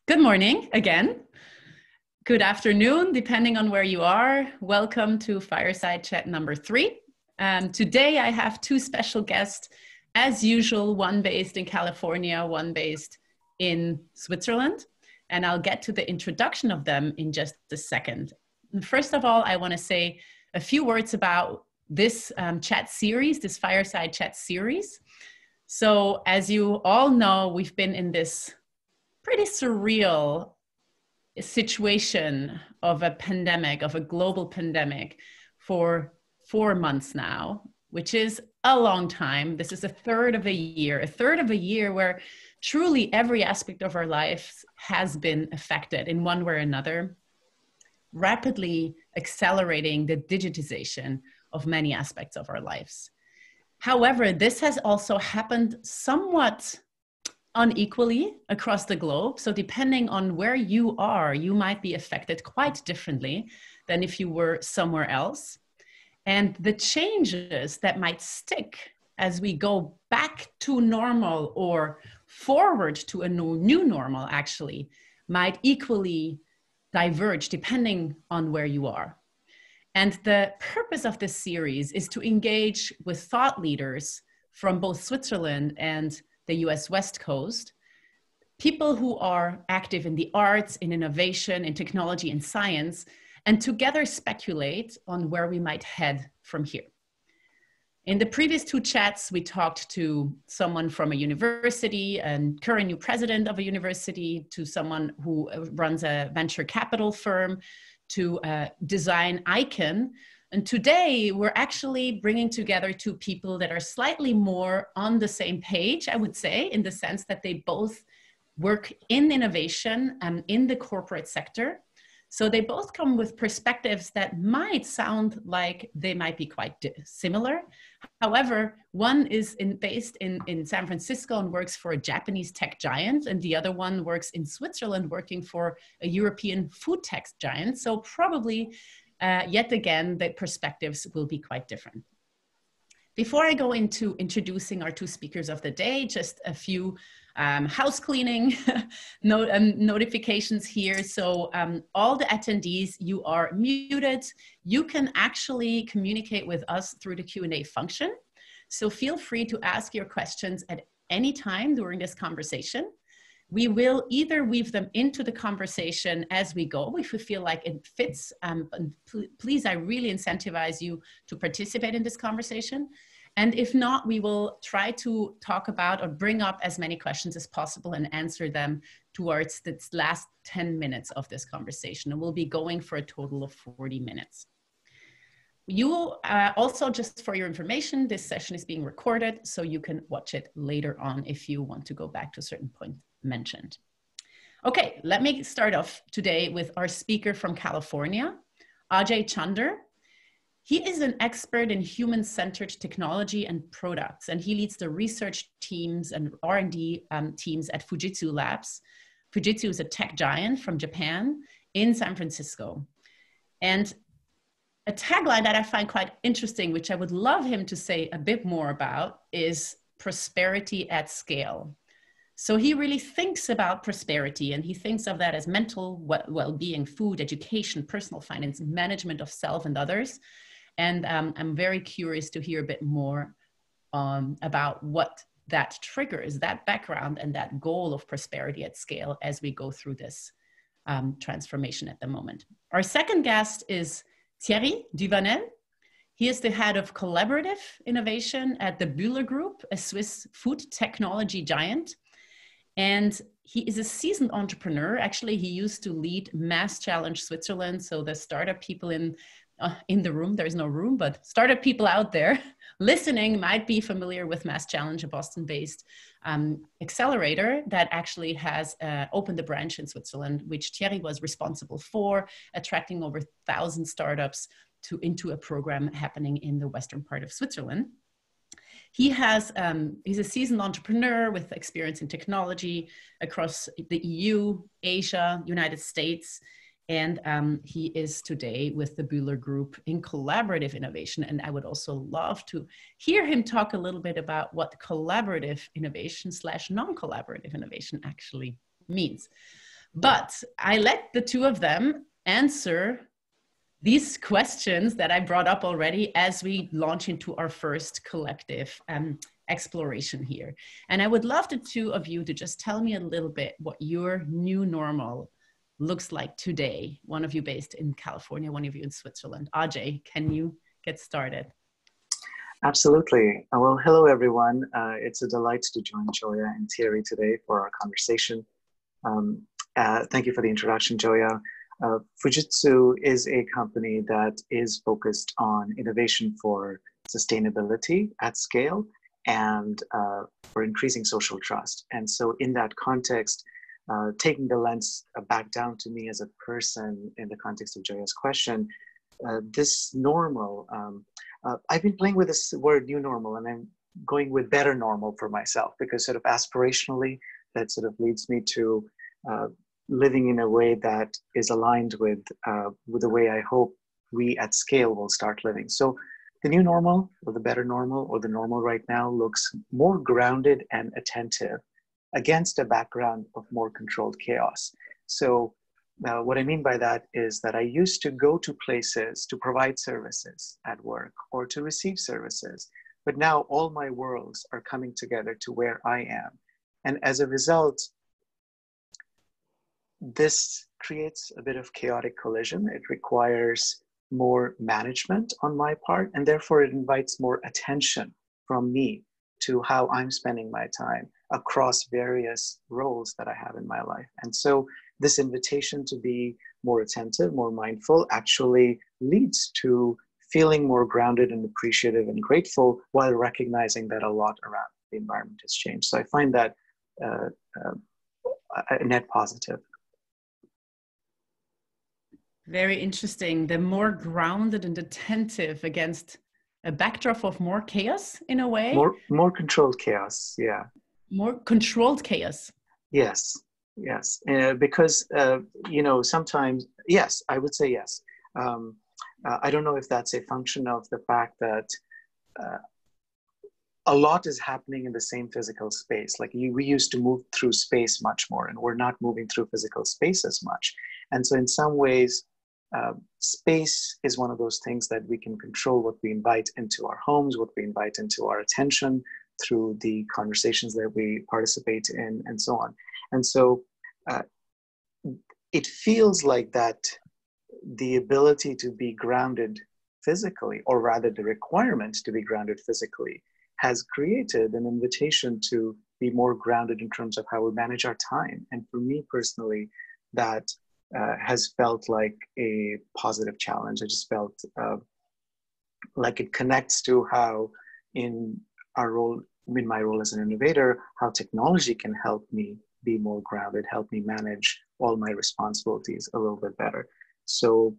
Good morning again. Good afternoon, depending on where you are. Welcome to Fireside Chat number 3. Today I have two special guests, as usual, one based in California, one based in Switzerland. And I'll get to the introduction of them in just a second. First of all, I want to say a few words about this chat series, this Fireside Chat series. So as you all know, we've been in this pretty surreal situation of a pandemic, of a global pandemic for 4 months now, which is a long time. This is a third of a year where truly every aspect of our lives has been affected in one way or another, rapidly accelerating the digitization of many aspects of our lives. However, this has also happened somewhat unequally across the globe. So depending on where you are, you might be affected quite differently than if you were somewhere else. And the changes that might stick as we go back to normal or forward to a new normal actually might equally diverge depending on where you are. And the purpose of this series is to engage with thought leaders from both Switzerland and the US West Coast, people who are active in the arts, in innovation, in technology and science, and together speculate on where we might head from here. In the previous two chats, we talked to someone from a university and current new president of a university, to someone who runs a venture capital firm, to a design icon. And today we're actually bringing together two people that are slightly more on the same page, I would say, in the sense that they both work in innovation and in the corporate sector. So they both come with perspectives that might sound like they might be quite similar. However, one is based in San Francisco and works for a Japanese tech giant, and the other one works in Switzerland working for a European food tech giant. So probably yet again, the perspectives will be quite different. Before I go into introducing our two speakers of the day, just a few house cleaning notifications here. So all the attendees, you are muted. You can actually communicate with us through the Q&A function. So feel free to ask your questions at any time during this conversation. We will either weave them into the conversation as we go, if we feel like it fits. Please, I really incentivize you to participate in this conversation. And if not, we will try to talk about or bring up as many questions as possible and answer them towards the last 10 minutes of this conversation. And we'll be going for a total of 40 minutes. You also, just for your information, this session is being recorded, so you can watch it later on if you want to go back to a certain point mentioned. Okay, let me start off today with our speaker from California, Ajay Chander. He is an expert in human-centered technology and products, and he leads the research teams and R&D teams at Fujitsu Labs. Fujitsu is a tech giant from Japan in San Francisco. And a tagline that I find quite interesting, which I would love him to say a bit more about, is prosperity at scale. So he really thinks about prosperity, and he thinks of that as mental well-being, food, education, personal finance, management of self and others. And I'm very curious to hear a bit more about what that triggers, that background and that goal of prosperity at scale as we go through this transformation at the moment. Our second guest is Thierry Duvanel. He is the head of collaborative innovation at the Bühler Group, a Swiss food technology giant. And he is a seasoned entrepreneur. Actually, he used to lead Mass Challenge Switzerland. So the startup people in the room, there's no room, but startup people out there listening might be familiar with Mass Challenge, a Boston-based accelerator that actually has opened a branch in Switzerland, which Thierry was responsible for, attracting over 1,000 startups into a program happening in the western part of Switzerland. He's a seasoned entrepreneur with experience in technology across the EU, Asia, United States, and he is today with the Bühler Group in collaborative innovation. And I would also love to hear him talk a little bit about what collaborative innovation / non-collaborative innovation actually means. But I let the two of them answer these questions that I brought up already as we launch into our first collective exploration here. And I would love the two of you to just tell me a little bit what your new normal looks like today. One of you based in California, one of you in Switzerland. Ajay, can you get started? Absolutely. Well, hello, everyone. It's a delight to join Gioia and Thierry today for our conversation. Thank you for the introduction, Gioia. Fujitsu is a company that is focused on innovation for sustainability at scale and for increasing social trust. And so in that context, taking the lens back down to me as a person in the context of Gioia's question, this normal, I've been playing with this word new normal, and I'm going with better normal for myself, because sort of aspirationally, that sort of leads me to living in a way that is aligned with the way I hope we at scale will start living. So the new normal, or the better normal, or the normal right now looks more grounded and attentive against a background of more controlled chaos. So what I mean by that is that I used to go to places to provide services at work or to receive services, but now all my worlds are coming together to where I am. And as a result, this creates a bit of chaotic collision. It requires more management on my part, and therefore it invites more attention from me to how I'm spending my time across various roles that I have in my life. And so this invitation to be more attentive, more mindful, actually leads to feeling more grounded and appreciative and grateful, while recognizing that a lot around the environment has changed. So I find that a net positive. Very interesting. The more grounded and attentive against a backdrop of more chaos, in a way. More controlled chaos, yeah. More controlled chaos. Yes, yes. Because, you know, sometimes, yes, I would say yes. I don't know if that's a function of the fact that a lot is happening in the same physical space. Like we used to move through space much more, and we're not moving through physical space as much. And so in some ways, space is one of those things that we can control, what we invite into our homes, what we invite into our attention through the conversations that we participate in, and so on. And so it feels like that the ability to be grounded physically, or rather the requirement to be grounded physically, has created an invitation to be more grounded in terms of how we manage our time. And for me personally, that has felt like a positive challenge. I just felt like it connects to how in my role as an innovator, how technology can help me be more grounded, help me manage all my responsibilities a little bit better. So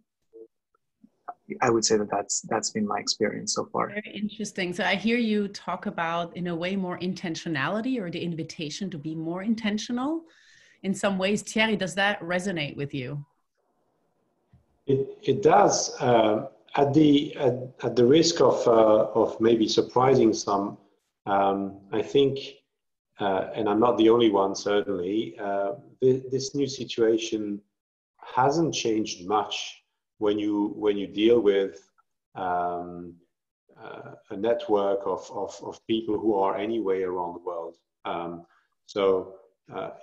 I would say that that's been my experience so far. Very interesting. So I hear you talk about, in a way, more intentionality, or the invitation to be more intentional. In some ways, Thierry, does that resonate with you? It does. At the risk of maybe surprising some, I think, and I'm not the only one, certainly, this new situation hasn't changed much when you deal with a network of people who are anyway around the world. So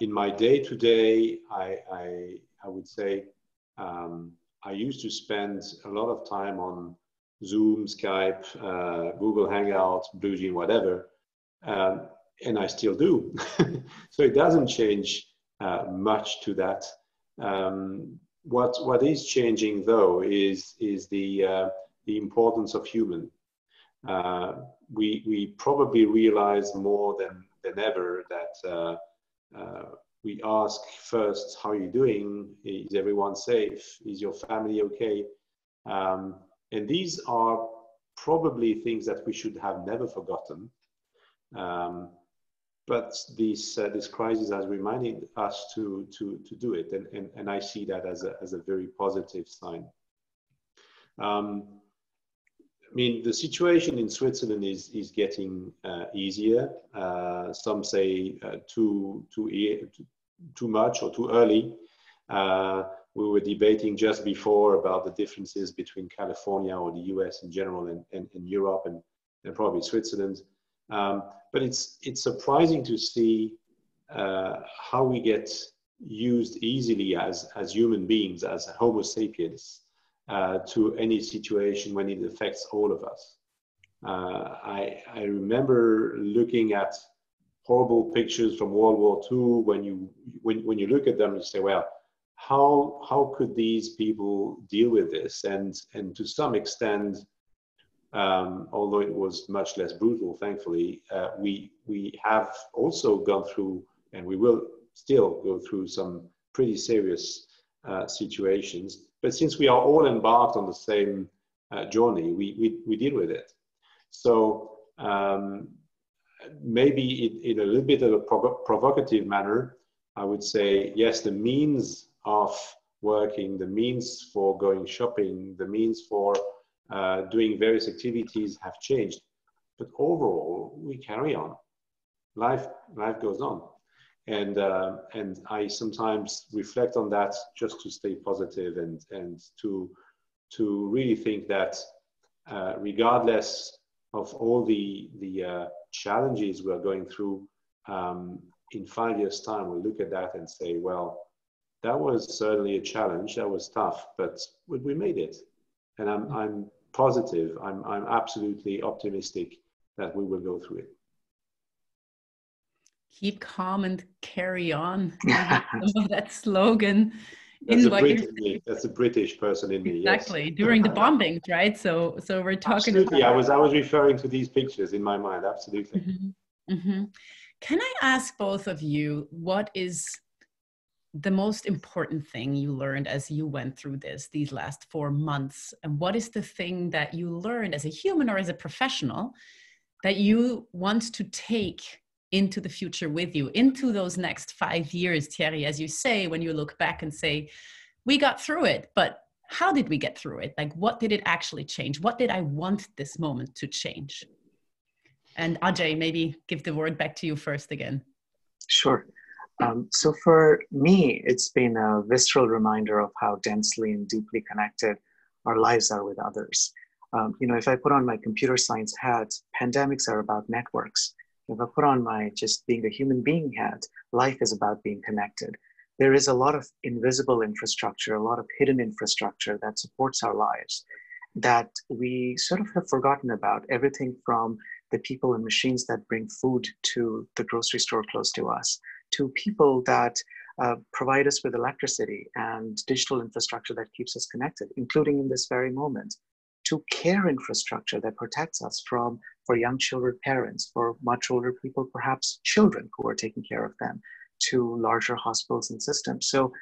in my day-to-day, I would say I used to spend a lot of time on Zoom, Skype, Google Hangouts, BlueJeans, whatever, and I still do. So it doesn't change much to that. What is changing though is the importance of human. We probably realize more than ever that we ask first, how are you doing? Is everyone safe? Is your family okay? And these are probably things that we should have never forgotten. But this crisis has reminded us to do it, and I see that as a very positive sign. I mean, the situation in Switzerland is getting easier. Some say too much or too early. We were debating just before about the differences between California or the US in general and Europe and probably Switzerland. But it's surprising to see how we get used easily as human beings, as Homo sapiens, to any situation when it affects all of us. I remember looking at horrible pictures from World War II. When you look at them, you say, well, how could these people deal with this? And to some extent, although it was much less brutal, thankfully, we have also gone through, and we will still go through, some pretty serious situations. But since we are all embarked on the same journey, we deal with it. So maybe in a little bit of a provocative manner, I would say, yes, the means of working, the means for going shopping, the means for doing various activities have changed. But overall, we carry on. Life goes on. And I sometimes reflect on that just to stay positive and to really think that regardless of all the challenges we're going through, in 5 years' time, we'll look at that and say, well, that was certainly a challenge. That was tough, but we made it. And I'm positive. I'm absolutely optimistic that we will go through it. Keep calm and carry on. Some of that slogan. That's a British person in me. Exactly. Yes. During the bombings, right? So we're talking absolutely. about. I was referring to these pictures in my mind. Absolutely. Mm-hmm. Mm-hmm. Can I ask both of you, what is the most important thing you learned as you went through these last 4 months? And what is the thing that you learned as a human or as a professional that you want to take into the future with you, into those next 5 years, Thierry, as you say, when you look back and say, we got through it, but how did we get through it? Like, what did it actually change? What did I want this moment to change? And Ajay, maybe give the word back to you first again. Sure. So for me, it's been a visceral reminder of how densely and deeply connected our lives are with others. If I put on my computer science hat, pandemics are about networks. If I put on my just being a human being hat, life is about being connected. There is a lot of invisible infrastructure, a lot of hidden infrastructure that supports our lives that we sort of have forgotten about. Everything from the people and machines that bring food to the grocery store close to us, to people that provide us with electricity and digital infrastructure that keeps us connected, including in this very moment, to care infrastructure that protects us for young children, parents, for much older people, perhaps children who are taking care of them, to larger hospitals and systems. So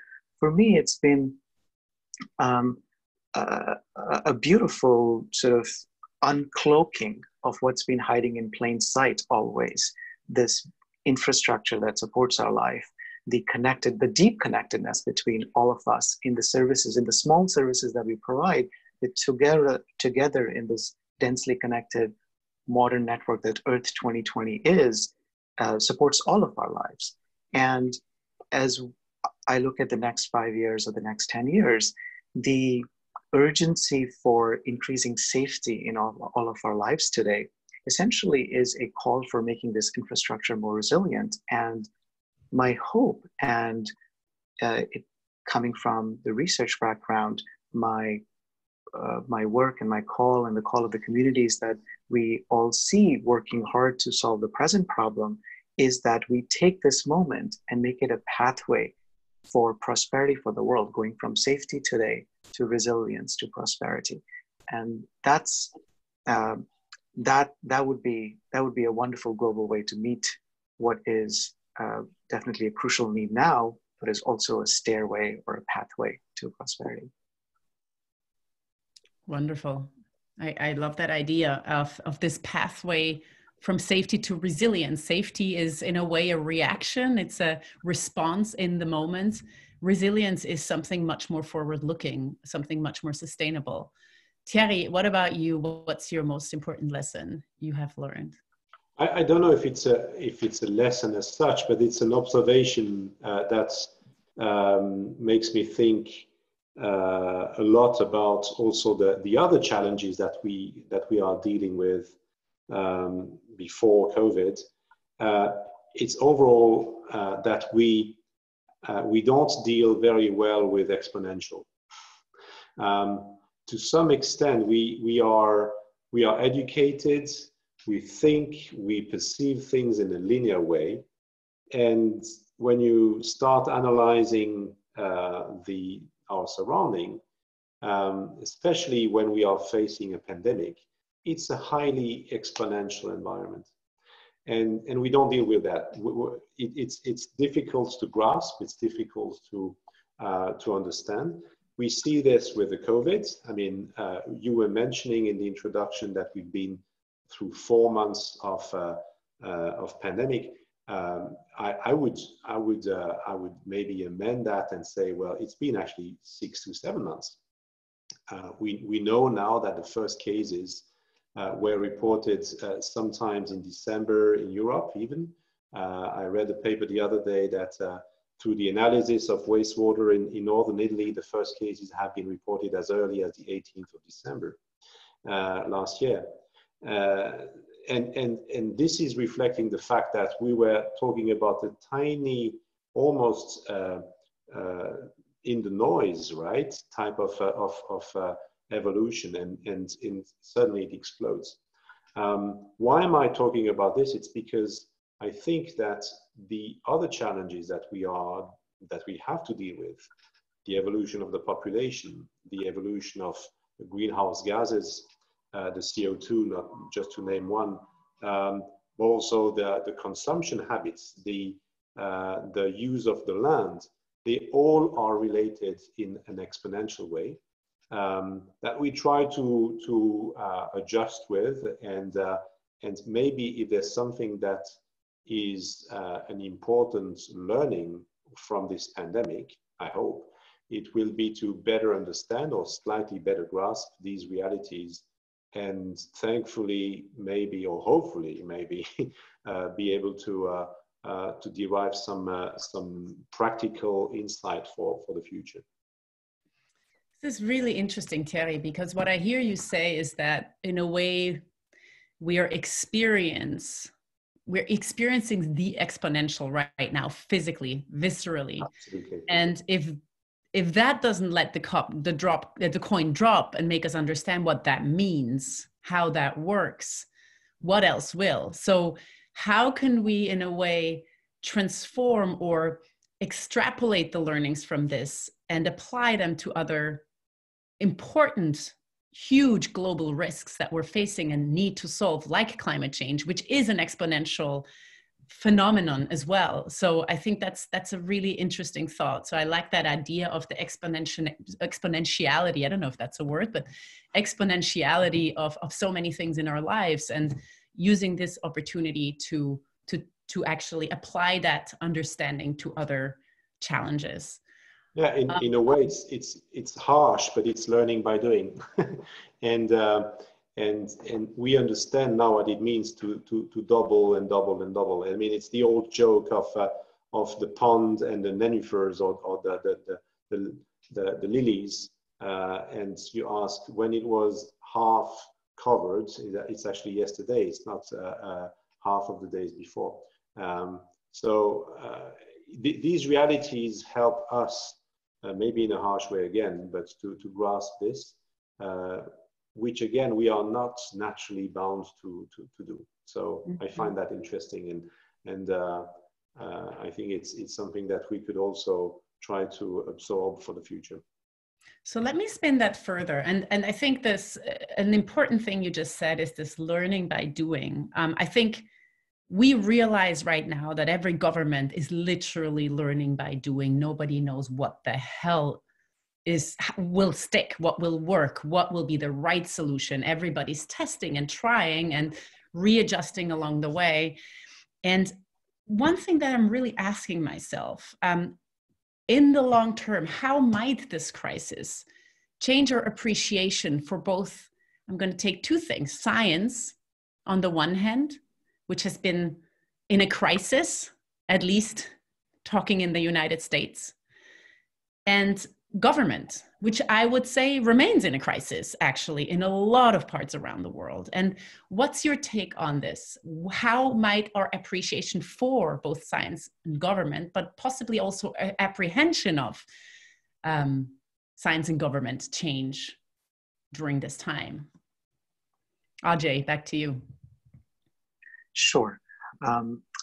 for me, it's been a beautiful sort of uncloaking of what's been hiding in plain sight always, this infrastructure that supports our life, the deep connectedness between all of us in the services, in the small services that we provide, that together in this densely connected modern network that Earth 2020 is, supports all of our lives. And as I look at the next 5 years or the next 10 years, the urgency for increasing safety in all of our lives today essentially is a call for making this infrastructure more resilient. And my hope, and it coming from the research background, my work and my call and the call of the communities that we all see working hard to solve the present problem, is that we take this moment and make it a pathway for prosperity for the world, going from safety today to resilience to prosperity. And that's that would be a wonderful global way to meet what is definitely a crucial need now, but is also a stairway or a pathway to prosperity. Wonderful. I love that idea of this pathway from safety to resilience. Safety is in a way a reaction. It's a response in the moment. Resilience is something much more forward-looking, something much more sustainable. Thierry, what about you? What's your most important lesson you have learned? I don't know if it's a lesson as such, but it's an observation that makes me think a lot about also the other challenges that we are dealing with before COVID. It's overall that we don't deal very well with exponential. To some extent, we are educated. We think, we perceive things in a linear way, and when you start analyzing our surrounding, especially when we are facing a pandemic, it's a highly exponential environment, and we don't deal with that. It's difficult to grasp. It's difficult to understand. We see this with the COVID. I mean, you were mentioning in the introduction that we've been through 4 months of pandemic. I would maybe amend that and say, well, it's been actually 6 to 7 months. We know now that the first cases were reported sometimes in December in Europe even. I read a paper the other day that through the analysis of wastewater in northern Italy, the first cases have been reported as early as the 18th of December last year. And this is reflecting the fact that we were talking about a tiny, almost in the noise, right, type of evolution, and suddenly it explodes. Why am I talking about this? It's because I think that the other challenges that we have to deal with, the evolution of the population, the evolution of the greenhouse gases, the CO2, not just to name one, but also the consumption habits, the use of the land, they all are related in an exponential way that we try to adjust with, and maybe if there's something that is an important learning from this pandemic, I hope, it will be to better understand or slightly better grasp these realities, and thankfully, maybe, or hopefully, maybe, be able to derive some practical insight for the future. This is really interesting, Thierry, because what I hear you say is that in a way we're experiencing the exponential right now, physically, viscerally. Absolutely. And if that doesn't let the coin drop and make us understand what that means, how that works, what else will? So how can we, in a way, transform or extrapolate the learnings from this and apply them to other important, huge global risks that we're facing and need to solve, like climate change, which is an exponential phenomenon as well. So I think that's a really interesting thought. So I like that idea of the exponentiality. I don't know if that's a word, but exponentiality of so many things in our lives, and using this opportunity to actually apply that understanding to other challenges. Yeah, in a way, it's harsh, but it's learning by doing, and we understand now what it means to double and double and double. I mean, it's the old joke of the pond and the nenifers, or the lilies, and you ask when it was half covered. It's actually yesterday. It's not half of the days before. These realities help us. Maybe in a harsh way again, but to grasp this, which again, we are not naturally bound to do. So I find that interesting, and I think it's something that we could also try to absorb for the future. So let me spin that further. And I think an important thing you just said is this learning by doing. I think we realize right now that every government is literally learning by doing. Nobody knows what the hell will stick, what will work, what will be the right solution. Everybody's testing and trying and readjusting along the way. And one thing that I'm really asking myself, in the long term, how might this crisis change our appreciation for both? I'm going to take two things: science on the one hand, which has been in a crisis, at least talking in the United States, and government, which I would say remains in a crisis, actually, in a lot of parts around the world. And what's your take on this? How might our appreciation for both science and government, but possibly also apprehension of science and government change during this time? Ajay, back to you. Sure.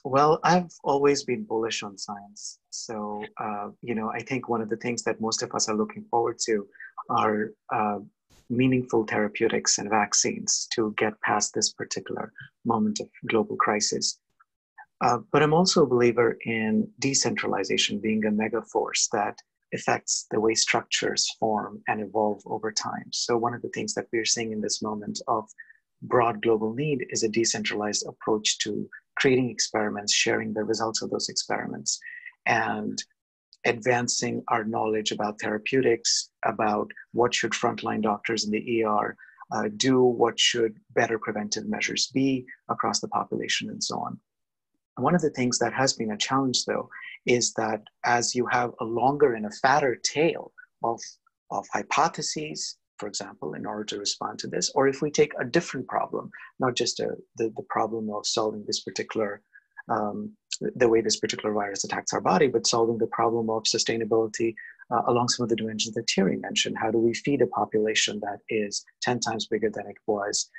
Well, I've always been bullish on science. So, I think one of the things that most of us are looking forward to are meaningful therapeutics and vaccines to get past this particular moment of global crisis. But I'm also a believer in decentralization being a mega force that affects the way structures form and evolve over time. So one of the things that we're seeing in this moment of broad global need is a decentralized approach to creating experiments, sharing the results of those experiments, and advancing our knowledge about therapeutics, about what should frontline doctors in the ER do, what should better preventive measures be across the population, and so on. One of the things that has been a challenge, though, is that as you have a longer and a fatter tail of hypotheses, for example, in order to respond to this, or if we take a different problem, not just the problem of solving this particular, the way this particular virus attacks our body, but solving the problem of sustainability along some of the dimensions that Thierry mentioned. How do we feed a population that is 10 times bigger than it was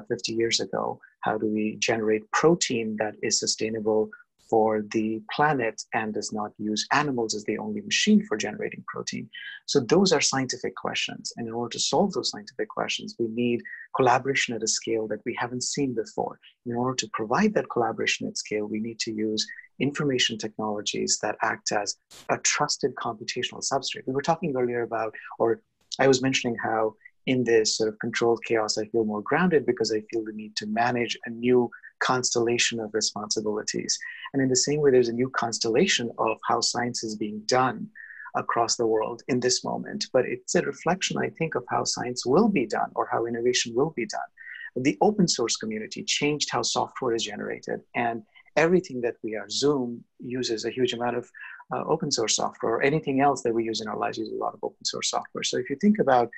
50 years ago? How do we generate protein that is sustainable for the planet and does not use animals as the only machine for generating protein? So those are scientific questions. And in order to solve those scientific questions, we need collaboration at a scale that we haven't seen before. In order to provide that collaboration at scale, we need to use information technologies that act as a trusted computational substrate. We were talking earlier about, or I was mentioning how in this sort of controlled chaos, I feel more grounded because I feel the need to manage a new constellation of responsibilities. And in the same way, there's a new constellation of how science is being done across the world in this moment. But it's a reflection, I think, of how science will be done or how innovation will be done. The open source community changed how software is generated, and everything that we are, Zoom uses a huge amount of open source software, or anything else that we use in our lives uses a lot of open source software. So if you think about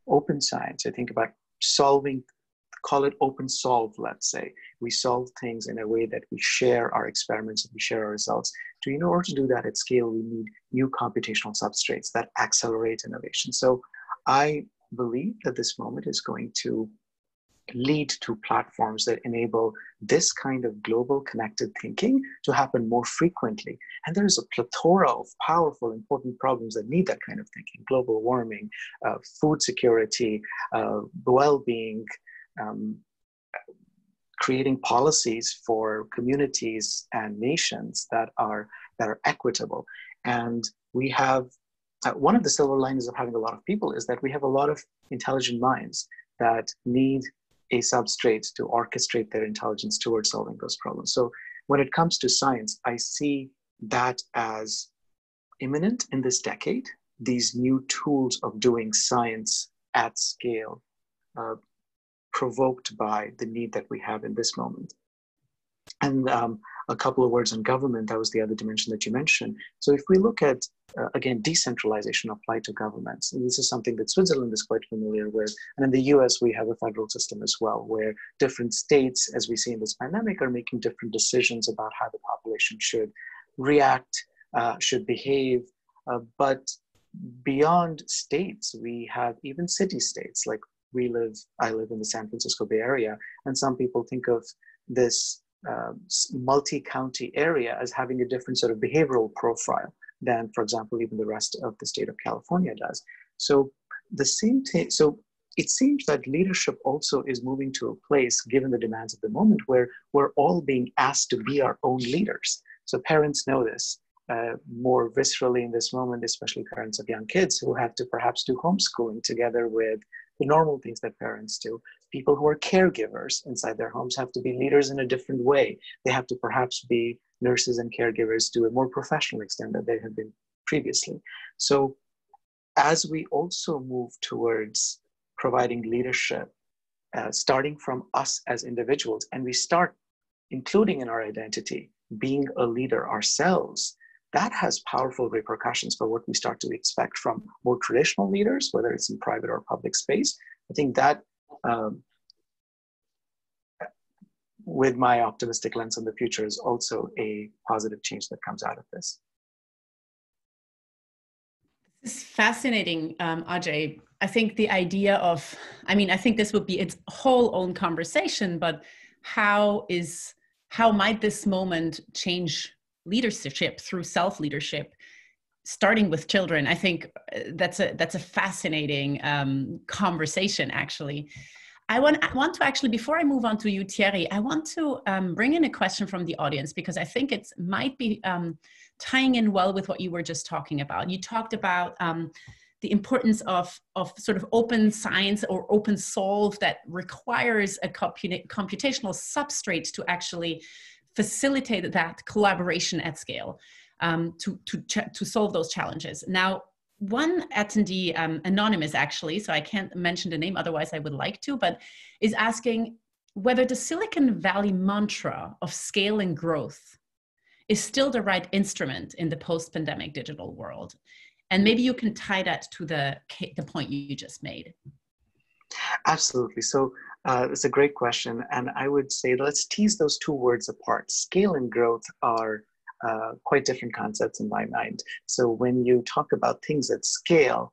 open science, I think about solving, call it open solve, let's say. We solve things in a way that we share our experiments and we share our results. In order to do that at scale, we need new computational substrates that accelerate innovation. So I believe that this moment is going to lead to platforms that enable this kind of global connected thinking to happen more frequently. And there's a plethora of powerful, important problems that need that kind of thinking: global warming, food security, well-being, creating policies for communities and nations that are equitable. And we have, one of the silver linings of having a lot of people is that we have a lot of intelligent minds that need a substrate to orchestrate their intelligence towards solving those problems. So when it comes to science, I see that as imminent in this decade, these new tools of doing science at scale, provoked by the need that we have in this moment. And a couple of words on government, that was the other dimension that you mentioned. So if we look at, again, decentralization applied to governments, and this is something that Switzerland is quite familiar with, and in the US, we have a federal system as well, where different states, as we see in this pandemic, are making different decisions about how the population should react, should behave. But beyond states, we have even city-states. Like I live in the San Francisco Bay Area, and some people think of this multi-county area as having a different sort of behavioral profile than, for example, even the rest of the state of California does. So so it seems that leadership also is moving to a place, given the demands of the moment, where we're all being asked to be our own leaders. So parents know this more viscerally in this moment, especially parents of young kids who have to perhaps do homeschooling together with the normal things that parents do. People who are caregivers inside their homes have to be leaders in a different way. They have to perhaps be nurses and caregivers to a more professional extent than they have been previously. So as we also move towards providing leadership, starting from us as individuals, and we start including in our identity, being a leader ourselves, that has powerful repercussions for what we start to expect from more traditional leaders, whether it's in private or public space. I think that with my optimistic lens on the future is also a positive change that comes out of this. This is fascinating, Ajay. I think the idea of, I think this would be its whole own conversation, but how might this moment change leadership through self-leadership, starting with children? I think that's a fascinating conversation, actually. I want to actually, before I move on to you, Thierry, I want to bring in a question from the audience, because I think it might be tying in well with what you were just talking about. You talked about the importance of sort of open science or open solve that requires a computational substrate to actually facilitate that collaboration at scale to solve those challenges. Now, one attendee, anonymous actually, so I can't mention the name, otherwise I would like to, but is asking whether the Silicon Valley mantra of scale and growth is still the right instrument in the post-pandemic digital world. And maybe you can tie that to the point you just made. Absolutely. So it's a great question. And I would say, let's tease those two words apart. Scale and growth are quite different concepts in my mind. So when you talk about things at scale,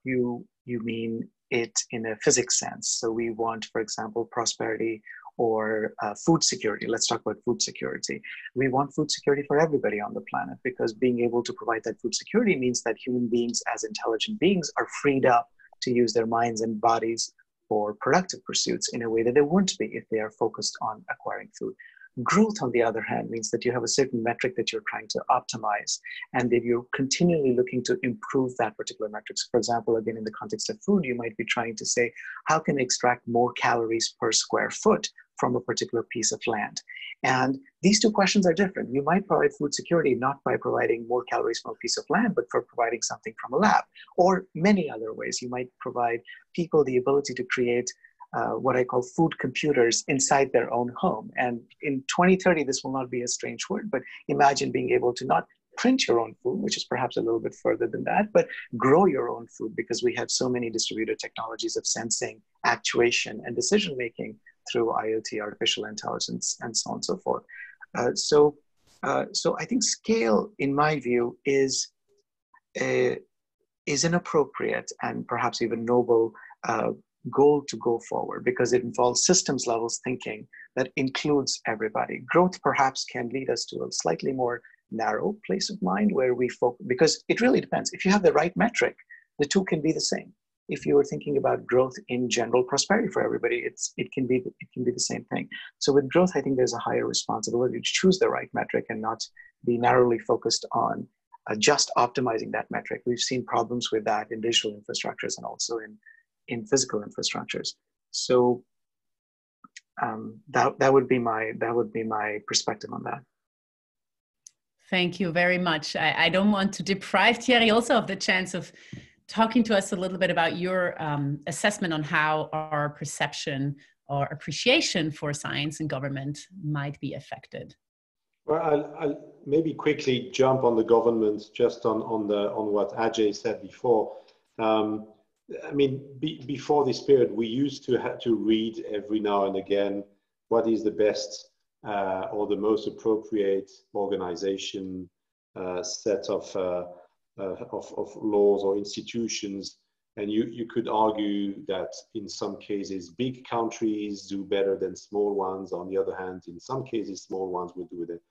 you mean it in a physics sense. So we want, for example, prosperity or food security. Let's talk about food security. We want food security for everybody on the planet, because being able to provide that food security means that human beings as intelligent beings are freed up to use their minds and bodies for productive pursuits in a way that they wouldn't be if they are focused on acquiring food. Growth, on the other hand, means that you have a certain metric that you're trying to optimize, and that you're continually looking to improve that particular metric. So for example, again, in the context of food, you might be trying to say, how can I extract more calories per square foot from a particular piece of land? And these two questions are different. You might provide food security not by providing more calories from a piece of land, but for providing something from a lab, or many other ways. You might provide people the ability to create what I call food computers inside their own home. And in 2030, this will not be a strange word, but imagine being able to not print your own food, which is perhaps a little bit further than that, but grow your own food, because we have so many distributed technologies of sensing, actuation, and decision-making through IoT, artificial intelligence, and so on and so forth. So I think scale, in my view, is an appropriate and perhaps even noble goal to go forward, because it involves systems levels thinking that includes everybody. Growth perhaps can lead us to a slightly more narrow place of mind where we focus, because it really depends. If you have the right metric, the two can be the same. If you are thinking about growth in general prosperity for everybody, it can be the same thing. So with growth, I think there's a higher responsibility to choose the right metric and not be narrowly focused on just optimizing that metric. We've seen problems with that in digital infrastructures and also in physical infrastructures. So that would be my perspective on that. Thank you very much. I don't want to deprive Thierry also of the chance of talking to us a little bit about your assessment on how our perception or appreciation for science and government might be affected. Well, I'll maybe quickly jump on the government, just on what Ajay said before. Before this period, we used to have to read every now and again what is the best or the most appropriate organization set of laws or institutions. And you could argue that in some cases, big countries do better than small ones. On the other hand, in some cases, small ones will do it.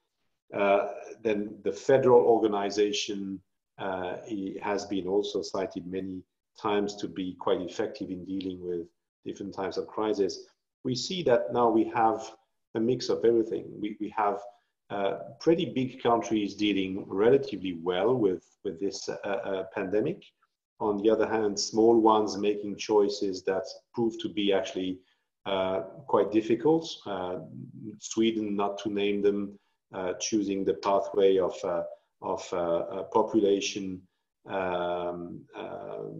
Then the federal organization has been also cited many times to be quite effective in dealing with different types of crises. We see that now we have a mix of everything. We have pretty big countries dealing relatively well with this pandemic. On the other hand, small ones making choices that prove to be actually quite difficult. Sweden, not to name them, choosing the pathway of population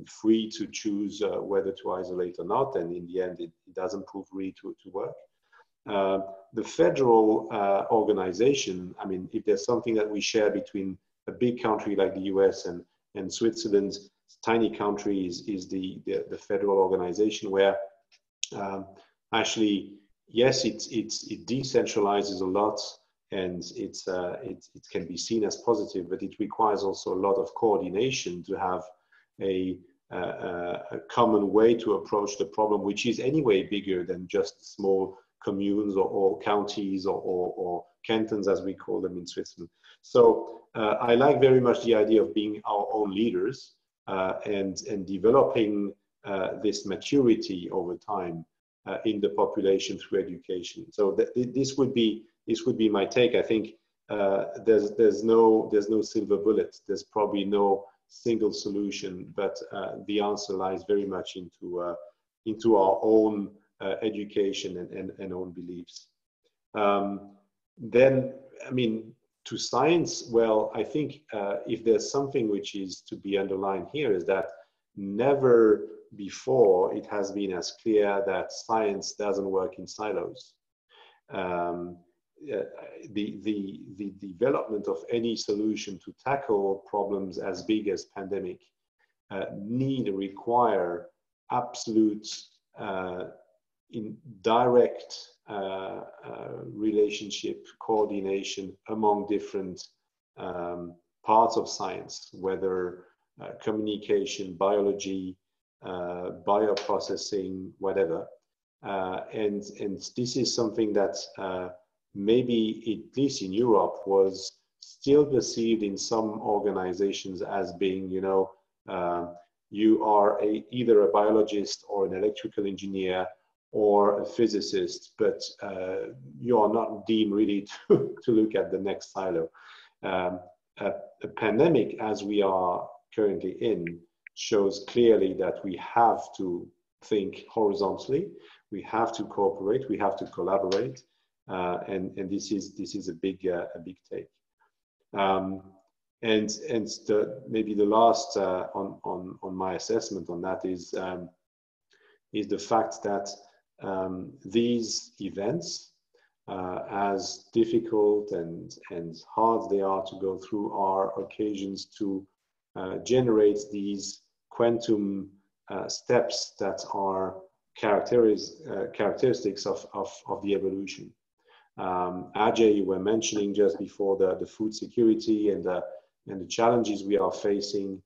free to choose whether to isolate or not, and in the end it doesn't prove really to work. The federal organization, if there's something that we share between a big country like the US and Switzerland, tiny country is the federal organization where actually, yes, it decentralizes a lot, and it can be seen as positive, but it requires also a lot of coordination to have a common way to approach the problem, which is anyway bigger than just small communes or counties or cantons, as we call them in Switzerland. So I like very much the idea of being our own leaders and developing this maturity over time in the population through education. So this would be my take. I think there's no silver bullet. There's probably no single solution, but the answer lies very much into our own education and own beliefs. Then, I mean, to science, well, I think if there's something which is to be underlined here is that never before it has been as clear that science doesn't work in silos. The development of any solution to tackle problems as big as pandemic require absolute in direct relationship, coordination among different parts of science, whether communication, biology, bioprocessing, whatever. And this is something that maybe, at least in Europe, was still perceived in some organizations as being, you are either a biologist or an electrical engineer or a physicist, but you are not deemed really to look at the next silo. A pandemic, as we are currently in, shows clearly that we have to think horizontally, we have to cooperate, we have to collaborate, and this is a big take. And maybe the last on my assessment on that is the fact that these events, as difficult and hard they are to go through, are occasions to generate these quantum steps that are characteristics of the evolution. Ajay, you were mentioning just before the food security and the challenges we are facing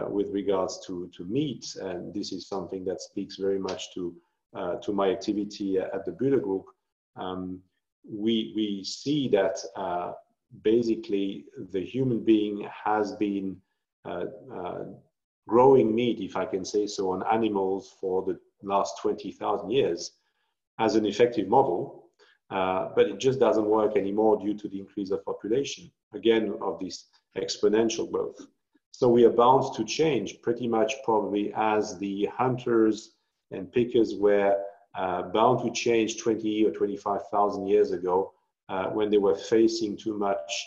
with regards to meat, and this is something that speaks very much to my activity at the Bühler Group. We see that basically the human being has been growing meat, if I can say so, on animals for the last 20,000 years as an effective model, but it just doesn't work anymore due to the increase of population, again, of this exponential growth. So we are bound to change pretty much probably as the hunters and pickers were bound to change 20 or 25,000 years ago when they were facing too much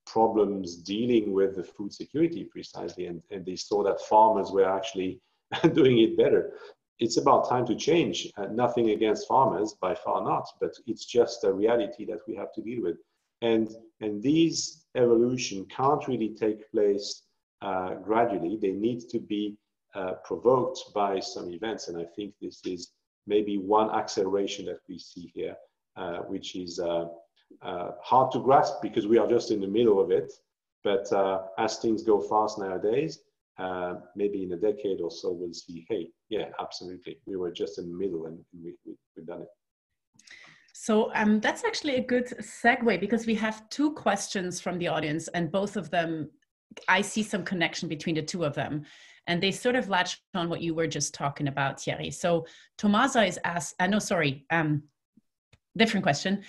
problems dealing with the food security precisely, and they saw that farmers were actually doing it better. It's about time to change. Nothing against farmers, by far not, but it's just a reality that we have to deal with. And these evolution can't really take place gradually. They need to be provoked by some events, and I think this is maybe one acceleration that we see here, which is hard to grasp because we are just in the middle of it. But as things go fast nowadays, maybe in a decade or so, we'll see, hey, yeah, absolutely. We were just in the middle and we've done it. So that's actually a good segue, because we have two questions from the audience, and both of them, I see some connection between the two of them. And they sort of latch on what you were just talking about, Thierry. So Tomasa is asked, different question.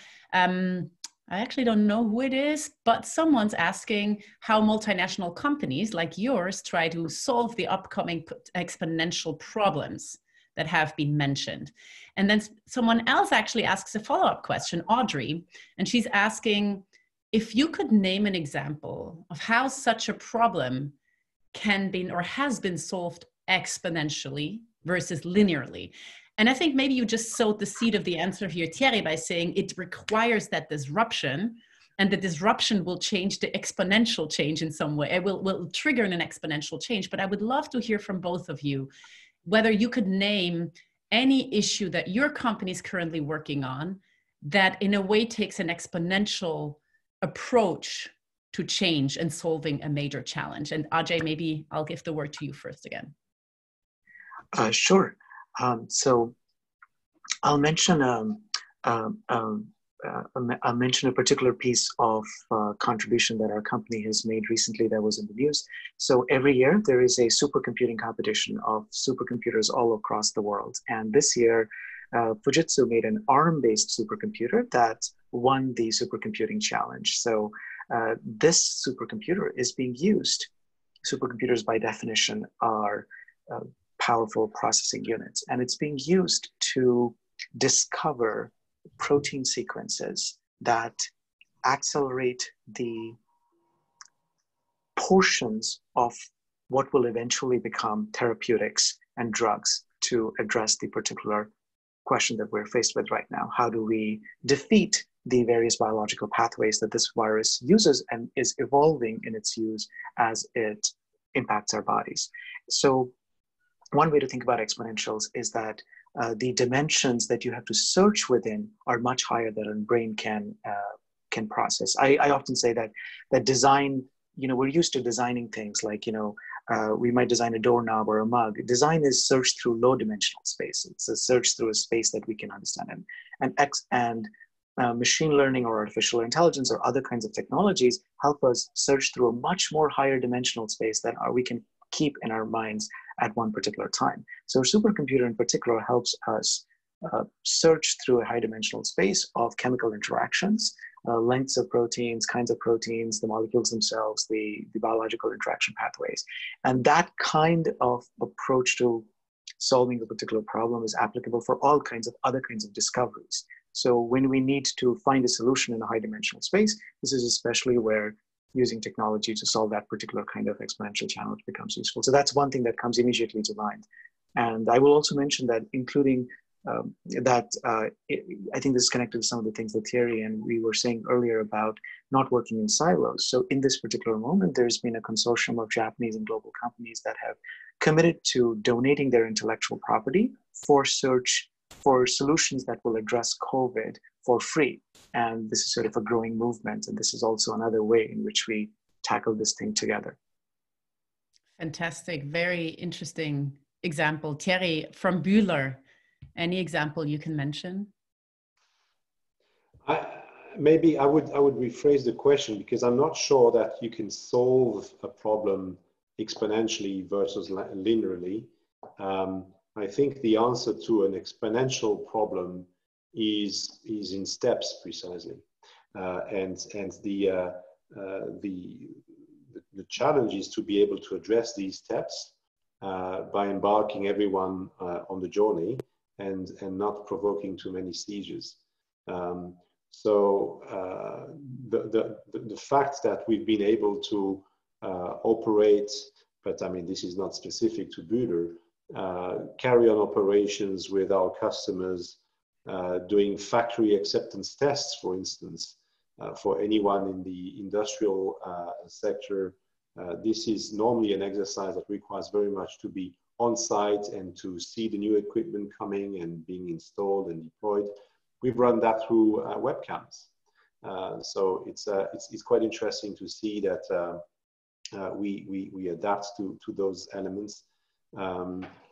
I actually don't know who it is, but someone's asking how multinational companies like yours try to solve the upcoming exponential problems that have been mentioned. And then someone else actually asks a follow-up question, Audrey, and she's asking if you could name an example of how such a problem can be or has been solved exponentially versus linearly. And I think maybe you just sowed the seed of the answer here, Thierry, by saying it requires that disruption and the disruption will change the exponential change in some way. It will trigger an exponential change. But I would love to hear from both of you, whether you could name any issue that your company is currently working on that in a way takes an exponential approach to change and solving a major challenge. And Ajay, maybe I'll give the word to you first again. Sure. So I'll mention I'll mention a particular piece of contribution that our company has made recently that was in the news. So every year there is a supercomputing competition of supercomputers all across the world. And this year, Fujitsu made an ARM-based supercomputer that won the supercomputing challenge. So this supercomputer is being used. Supercomputers by definition are powerful processing units, and it's being used to discover protein sequences that accelerate the portions of what will eventually become therapeutics and drugs to address the particular question that we're faced with right now. How do we defeat the various biological pathways that this virus uses and is evolving in its use as it impacts our bodies? So one way to think about exponentials is that the dimensions that you have to search within are much higher than a brain can process. I often say that design, we're used to designing things like, we might design a doorknob or a mug. Design is search through low dimensional space. It's a search through a space that we can understand. And machine learning or artificial intelligence or other kinds of technologies help us search through a much more higher dimensional space that we can keep in our minds at one particular time. So a supercomputer in particular helps us search through a high dimensional space of chemical interactions, lengths of proteins, kinds of proteins, the molecules themselves, the biological interaction pathways. And that kind of approach to solving a particular problem is applicable for all kinds of other kinds of discoveries. So when we need to find a solution in a high dimensional space, this is especially where using technology to solve that particular kind of exponential challenge becomes useful. So that's one thing that comes immediately to mind. And I will also mention that including I think this is connected to some of the things that Thierry and we were saying earlier about not working in silos. So in this particular moment, there's been a consortium of Japanese and global companies that have committed to donating their intellectual property for solutions that will address COVID for free. And this is sort of a growing movement. And this is also another way in which we tackle this thing together. Fantastic. Very interesting example. Thierry, from Bühler, any example you can mention? Maybe I would rephrase the question, because I'm not sure that you can solve a problem exponentially versus linearly. I think the answer to an exponential problem is in steps precisely, and the challenge is to be able to address these steps by embarking everyone on the journey and not provoking too many seizures. So the fact that we've been able to operate, but I mean this is not specific to Bühler, carry on operations with our customers, doing factory acceptance tests, for instance, for anyone in the industrial sector. This is normally an exercise that requires very much to be on site and to see the new equipment coming and being installed and deployed. We've run that through webcams. So it's quite interesting to see that we adapt to those elements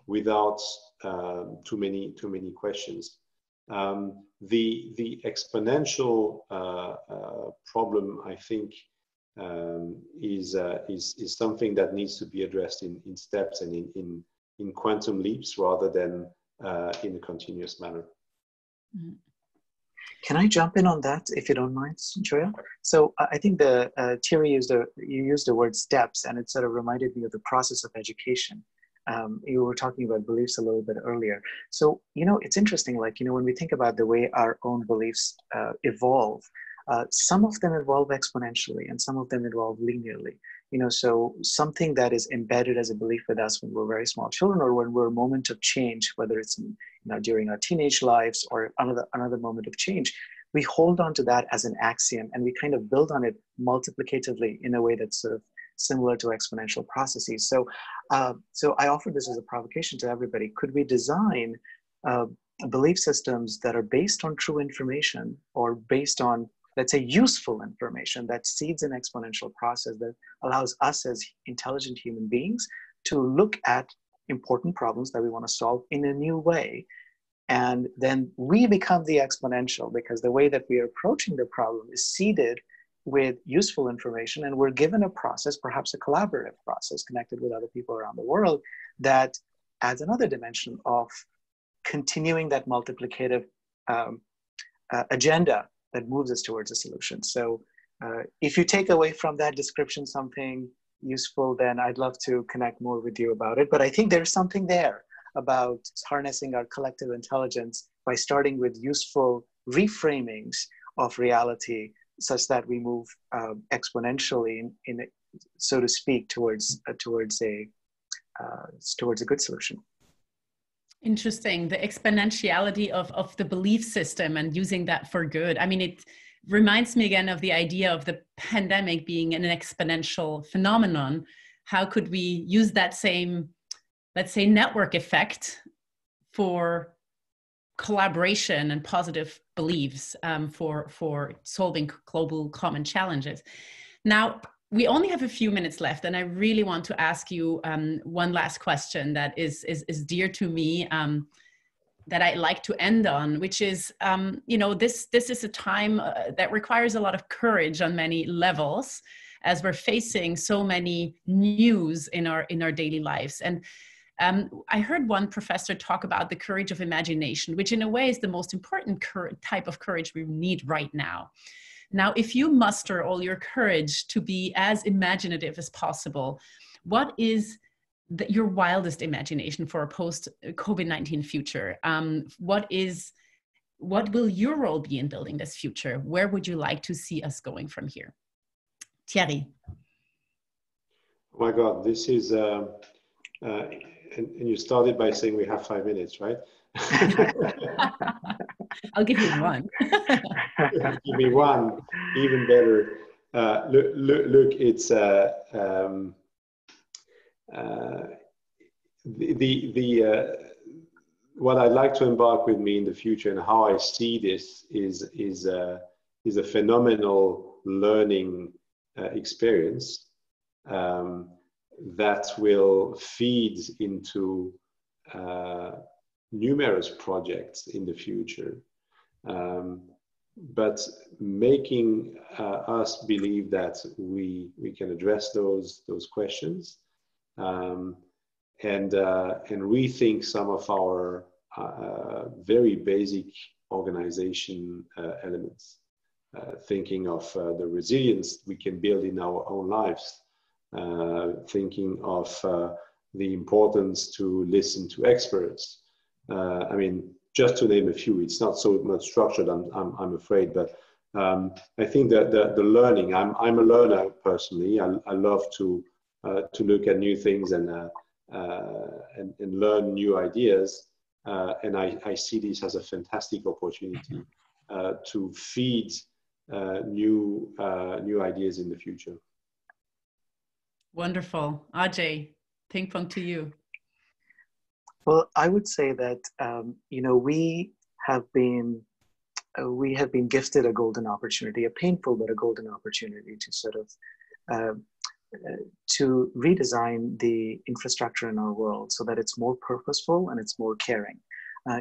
without too many questions. The exponential problem, I think, is something that needs to be addressed in steps and in quantum leaps rather than in a continuous manner. Can I jump in on that, if you don't mind, Gioia? So I think Thierry you used the word steps, and it sort of reminded me of the process of education. You were talking about beliefs a little bit earlier. So, it's interesting, when we think about the way our own beliefs evolve, some of them evolve exponentially and some of them evolve linearly. So something that is embedded as a belief with us when we're very small children, or when we're a moment of change, whether it's during our teenage lives or another moment of change, we hold on to that as an axiom and we kind of build on it multiplicatively in a way that's sort of similar to exponential processes. So, so I offer this as a provocation to everybody. Could we design belief systems that are based on true information or based on, let's say, useful information that seeds an exponential process that allows us as intelligent human beings to look at important problems that we want to solve in a new way? And then we become the exponential because the way that we are approaching the problem is seeded with useful information, and we're given a process, perhaps a collaborative process connected with other people around the world, that adds another dimension of continuing that multiplicative agenda that moves us towards a solution. So if you take away from that description something useful, then I'd love to connect more with you about it. But I think there's something there about harnessing our collective intelligence by starting with useful reframings of reality, such that we move exponentially, so to speak, towards a good solution. Interesting, the exponentiality of the belief system and using that for good. I mean, it reminds me again of the idea of the pandemic being an exponential phenomenon. How could we use that same, let's say, network effect for collaboration and positive beliefs for solving global common challenges? Now, we only have a few minutes left, and I really want to ask you one last question that is dear to me, that I'd like to end on, which is, you know, this is a time that requires a lot of courage on many levels, as we're facing so many news in our daily lives. And I heard one professor talk about the courage of imagination, which in a way is the most important type of courage we need right now. Now, if you muster all your courage to be as imaginative as possible, what is your wildest imagination for a post-COVID-19 future? What will your role be in building this future? Where would you like to see us going from here? Thierry. Oh my God, this is, and you started by saying we have 5 minutes, right? I'll give you one. Give me one, even better. Look, it's what I'd like to embark with me in the future, and how I see this is a phenomenal learning experience that will feed into numerous projects in the future, but making us believe that we can address those questions, and rethink some of our very basic organization elements, thinking of the resilience we can build in our own lives, thinking of the importance to listen to experts. I mean, just to name a few, it's not so much structured, I'm afraid, but I think that the learning, I'm a learner personally. I love to look at new things and learn new ideas. And I see this as a fantastic opportunity to feed new ideas in the future. Wonderful. Ajay, ping pong to you. Well, I would say that you know, we have been gifted a golden opportunity, a painful but a golden opportunity to sort of to redesign the infrastructure in our world so that it's more purposeful and it's more caring.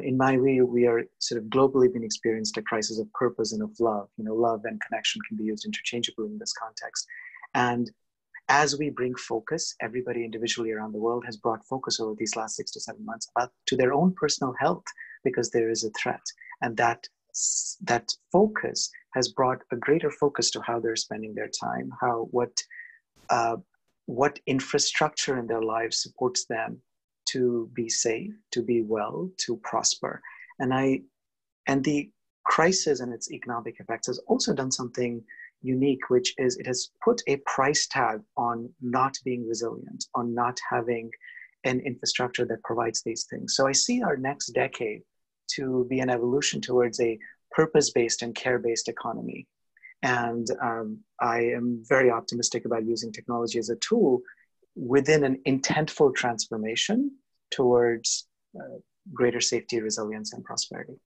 In my view, we are sort of globally being experienced a crisis of purpose and of love. You know, love and connection can be used interchangeably in this context. And as we bring focus, everybody individually around the world has brought focus over these last 6 to 7 months to their own personal health, because there is a threat. And that focus has brought a greater focus to how they're spending their time, what infrastructure in their lives supports them to be safe, to be well, to prosper. And the crisis and its economic effects has also done something unique, which is it has put a price tag on not being resilient, on not having an infrastructure that provides these things. So I see our next decade to be an evolution towards a purpose-based and care-based economy. And I am very optimistic about using technology as a tool within an intentful transformation towards greater safety, resilience, and prosperity.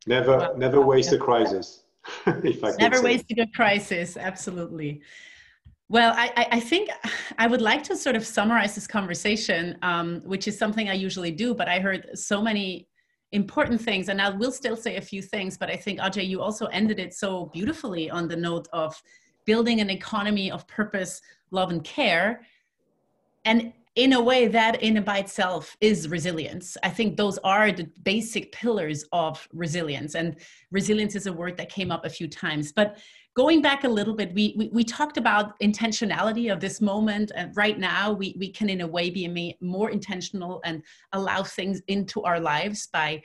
Never waste a crisis. If I can Never say. waste a good crisis, absolutely. Well, I think I would like to sort of summarize this conversation, which is something I usually do, but I heard so many important things, and I will still say a few things, but I think, Ajay, you also ended it so beautifully on the note of building an economy of purpose, love, and care. And in a way, that in and by itself is resilience. I think those are the basic pillars of resilience. And resilience is a word that came up a few times. But going back a little bit, we talked about intentionality of this moment. And right now, we can in a way be more intentional and allow things into our lives by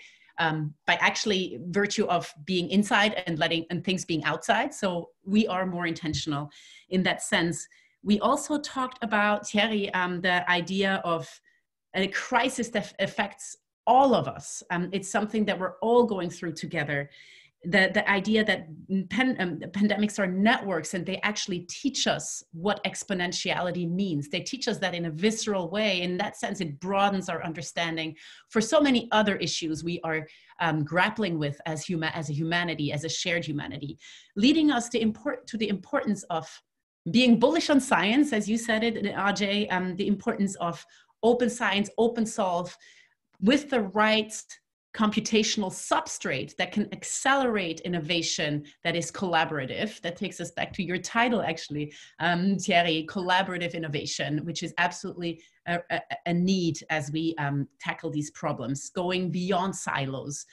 actually virtue of being inside and letting things being outside. So we are more intentional in that sense. We also talked about, Thierry, the idea of a crisis that affects all of us. It's something that we're all going through together. The idea that pandemics are networks, and they actually teach us what exponentiality means. They teach us that in a visceral way. In that sense, it broadens our understanding for so many other issues we are grappling with as a humanity, as a shared humanity, leading us to the importance of being bullish on science, as you said it, Ajay, the importance of open science, open solve, with the right computational substrate that can accelerate innovation that is collaborative. That takes us back to your title, actually, Thierry, collaborative innovation, which is absolutely a need as we tackle these problems, going beyond silos,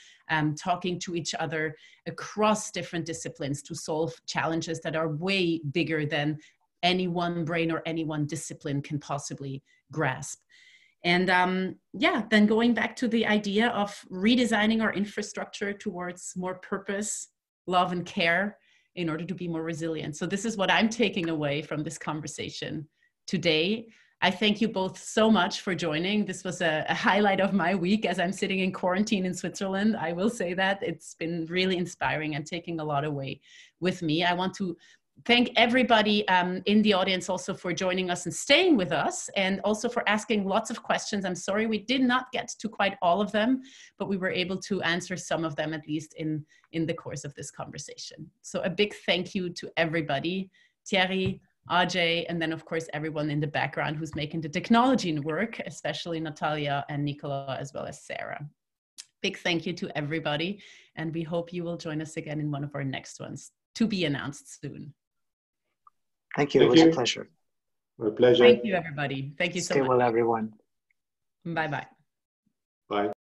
talking to each other across different disciplines to solve challenges that are way bigger than any one brain or any one discipline can possibly grasp. And then going back to the idea of redesigning our infrastructure towards more purpose, love, and care in order to be more resilient. So this is what I'm taking away from this conversation today. I thank you both so much for joining. This was a highlight of my week as I'm sitting in quarantine in Switzerland. I will say that it's been really inspiring and taking a lot away with me. I want to thank everybody in the audience also for joining us and staying with us, and also for asking lots of questions. I'm sorry we did not get to quite all of them, but we were able to answer some of them, at least in the course of this conversation. So a big thank you to everybody, Thierry, Ajay, and then of course everyone in the background who's making the technology work, especially Natalia and Nicola, as well as Sarah. Big thank you to everybody, and we hope you will join us again in one of our next ones, to be announced soon. Thank you. It was a pleasure. A pleasure. Thank you, everybody. Thank you so much. Stay well, everyone. Bye-bye. Bye.